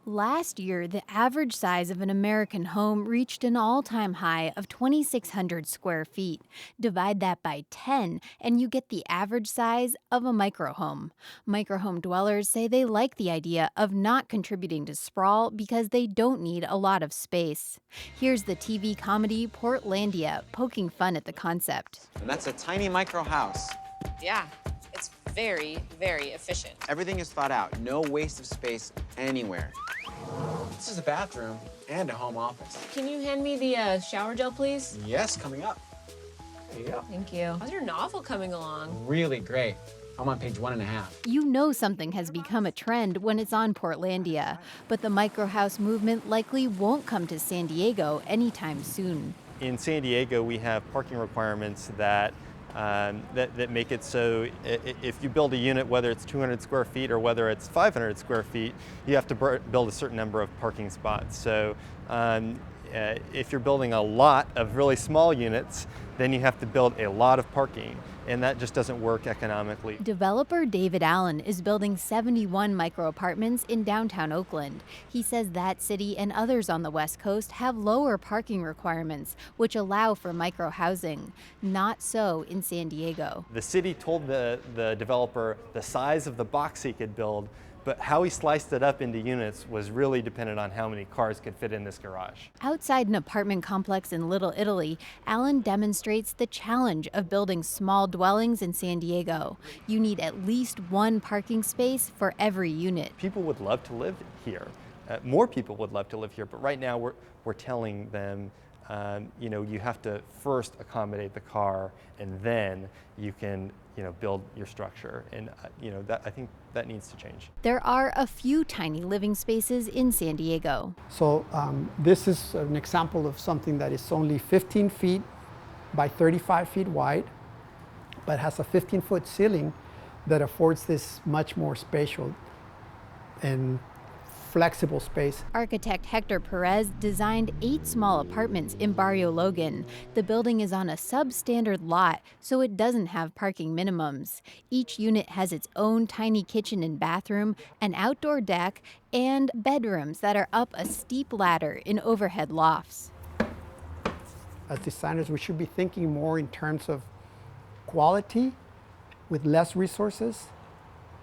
Last year, the average size of an American home reached an all-time high of 2,600 square feet. Divide that by 10, and you get the average size of a microhome. Microhome dwellers say they like the idea of not contributing to sprawl because they don't need a lot of space. Here's the TV comedy Portlandia poking fun at the concept. And that's a tiny micro house. Yeah, it's very, very efficient. Everything is thought out. No waste of space anywhere. This is a bathroom and a home office. Can you hand me the shower gel, please? Yes, coming up. There you go. Thank you. How's your novel coming along? Really great. I'm on page 1.5. You know something has become a trend when it's on Portlandia, but the microhouse movement likely won't come to San Diego anytime soon. In San Diego, we have parking requirements that make it so if you build a unit, whether it's 200 square feet or whether it's 500 square feet, you have to build a certain number of parking spots. So if you're building a lot of really small units, then you have to build a lot of parking, and that just doesn't work economically. Developer David Allen is building 71 micro apartments in downtown Oakland. He says that city and others on the West Coast have lower parking requirements, which allow for micro housing. Not so in San Diego. The city told the developer the size of the box he could build, but how he sliced it up into units was really dependent on how many cars could fit in this garage. Outside an apartment complex in Little Italy, Allen demonstrates the challenge of building small dwellings in San Diego. You need at least one parking space for every unit. People would love to live here. More people would love to live here, but right now we're telling them, you have to first accommodate the car, and then you can, build your structure. And I think that needs to change. There are a few tiny living spaces in San Diego. So this is an example of something that is only 15 feet by 35 feet wide, but has a 15-foot ceiling that affords this much more spatial and flexible space. Architect Hector Perez designed 8 small apartments in Barrio Logan. The building is on a substandard lot, so it doesn't have parking minimums. Each unit has its own tiny kitchen and bathroom, an outdoor deck, and bedrooms that are up a steep ladder in overhead lofts. As designers, we should be thinking more in terms of quality with less resources,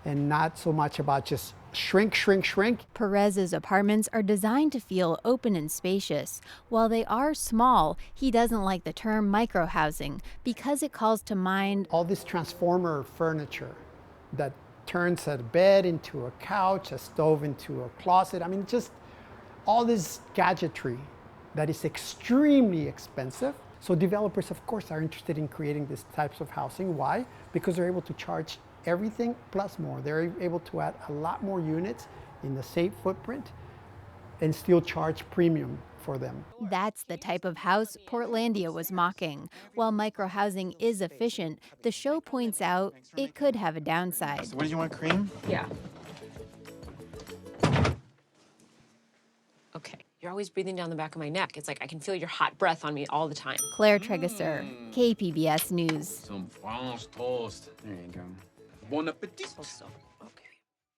and not so much about just shrink, shrink, shrink. Perez's apartments are designed to feel open and spacious. While they are small, he doesn't like the term microhousing because it calls to mind all this transformer furniture that turns a bed into a couch, a stove into a closet. I mean, just all this gadgetry that is extremely expensive. So developers, of course, are interested in creating these types of housing. Why? Because they're able to charge everything plus more. They're able to add a lot more units in the same footprint and still charge premium for them. That's the type of house Portlandia was mocking. While microhousing is efficient, the show points out it could have a downside. So what did you want, cream? Yeah. Okay. You're always breathing down the back of my neck. It's like I can feel your hot breath on me all the time. Claire Tregesser, KPBS News. Some French toast. There you go. Bon appetit. So.